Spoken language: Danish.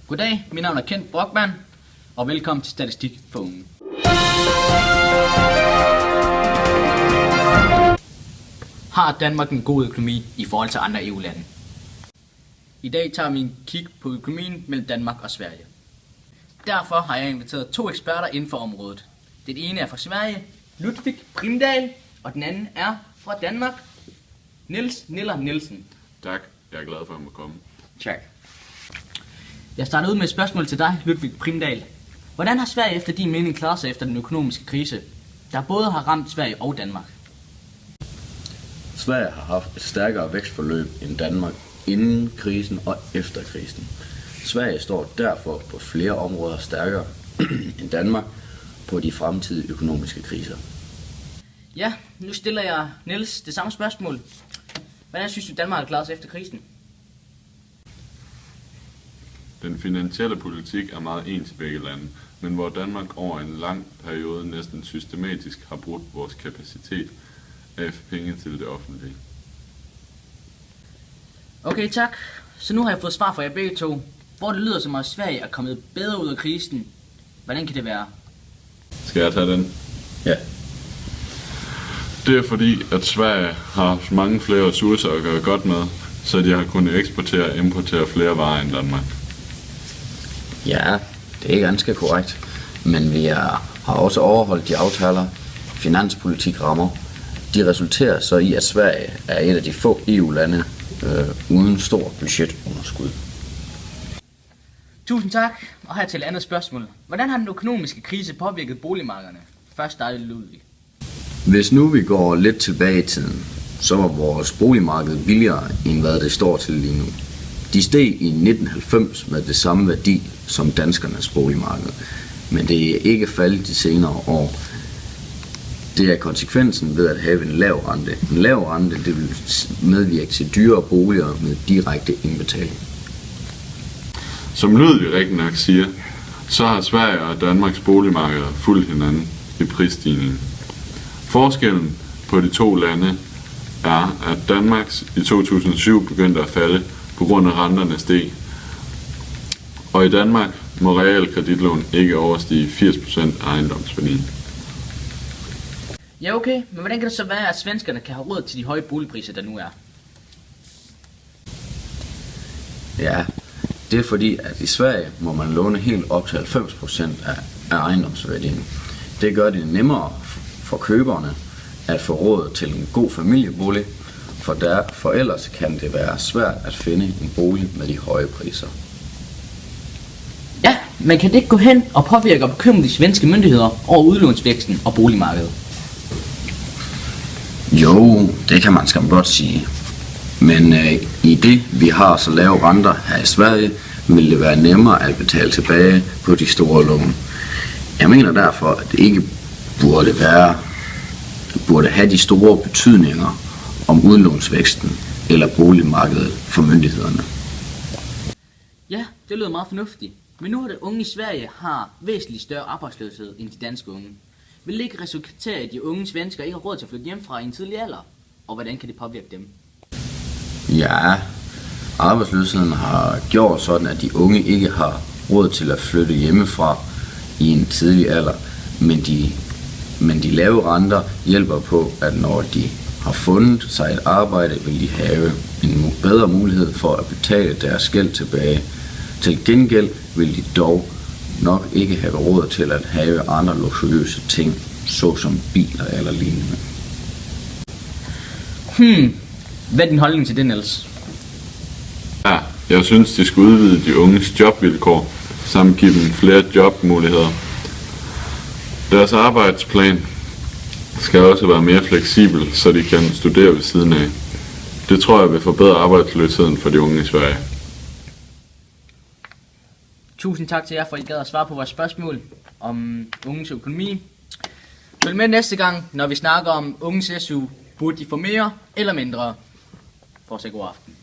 Goddag, mit navn er Kent Brockmann, og velkommen til Statistik for Unge. Har Danmark en god økonomi i forhold til andre EU-lande? I dag tager vi en kig på økonomien mellem Danmark og Sverige. Derfor har jeg inviteret 2 eksperter inden for området. Den ene er fra Sverige, Ludvig Primdahl, og den anden er fra Danmark, Niels Niller Nielsen. Tak, jeg er glad for at må komme. Tak. Jeg starter ud med et spørgsmål til dig, Ludvig Primdahl. Hvordan har Sverige efter din mening klaret sig efter den økonomiske krise, der både har ramt Sverige og Danmark? Sverige har haft et stærkere vækstforløb end Danmark inden krisen og efter krisen. Sverige står derfor på flere områder stærkere end Danmark på de fremtidige økonomiske kriser. Ja, nu stiller jeg Niels det samme spørgsmål. Hvordan synes du, Danmark har klaret sig efter krisen? Den finansielle politik er meget ens i begge lande, men hvor Danmark over en lang periode næsten systematisk har brugt vores kapacitet af penge til det offentlige. Okay, tak. Så nu har jeg fået svar fra jer begge to. Hvor det lyder som at Sverige er kommet bedre ud af krisen. Hvordan kan det være? Skal jeg tage den? Ja. Det er fordi, at Sverige har mange flere ressourcer at gøre godt med, så de har kunnet eksportere og importere flere varer end Danmark. Ja, det er ganske korrekt. Men vi har også overholdt de aftaler, finanspolitik rammer. De resulterer så i, at Sverige er et af de få EU-lande uden stor budgetunderskud. Tusind tak, og her til et andet spørgsmål. Hvordan har den økonomiske krise påvirket boligmarkederne? Først dig, Ludvig. Hvis nu vi går lidt tilbage i tiden, så var vores boligmarked billigere, end hvad det står til lige nu. De steg i 1990 med det samme værdi som danskernes boligmarked, men det er ikke faldet de senere år. Det er konsekvensen ved at have en lav rente. En lav rente det vil medvirke til dyrere boliger med direkte indbetaling. Som Ludvig rigtig nok siger, så har Sverige og Danmarks boligmarkeder fulgt hinanden i prisstigningen. Forskellen på de to lande er, at Danmarks i 2007 begyndte at falde på grund af renterne steg. Og i Danmark må realkreditlån ikke overstige 80% af ejendomsværdien. Ja, okay, men hvordan kan det så være, at svenskerne kan have råd til de høje boligpriser, der nu er? Ja, det er fordi, at i Sverige må man låne helt op til 90% af ejendomsværdien. Det gør det nemmere for køberne at få råd til en god familiebolig, for ellers kan det være svært at finde en bolig med de høje priser. Ja, men kan det ikke gå hen og påvirke og bekymre de svenske myndigheder over udlånsvæksten og boligmarkedet? Jo, det kan man skam godt sige. Men i det, vi har så lave renter her i Sverige, vil det være nemmere at betale tilbage på de store lån. Jeg mener derfor, at det ikke burde have de store betydninger om udlånsvæksten eller boligmarkedet for myndighederne. Ja, det lyder meget fornuftigt. Men nu har det unge i Sverige har væsentligt større arbejdsløshed end de danske unge. Vil det ikke resultere i, at de unge svensker ikke har råd til at flytte hjemmefra i en tidlig alder? Og hvordan kan det påvirke dem? Ja, arbejdsløsheden har gjort sådan, at de unge ikke har råd til at flytte hjemmefra i en tidlig alder. Men de lave renter hjælper på, at når de har fundet sig et arbejde, vil de have en bedre mulighed for at betale deres gæld tilbage. Til gengæld vil de dog nok ikke have råd til at have andre luksuriøse ting, såsom biler eller lignende. Hvad er din holdning til det, Niels? Ja, jeg synes, de skal udvide de unges jobvilkår, samt give dem flere jobmuligheder. Deres arbejdsplan skal også være mere fleksibel, så de kan studere ved siden af. Det tror jeg vil forbedre arbejdsløsheden for de unge i Sverige. Tusind tak til jer for, at I gad at svare på vores spørgsmål om unges økonomi. Følg med næste gang, når vi snakker om unges SU. Burde de få mere eller mindre? Fortsæt god aften.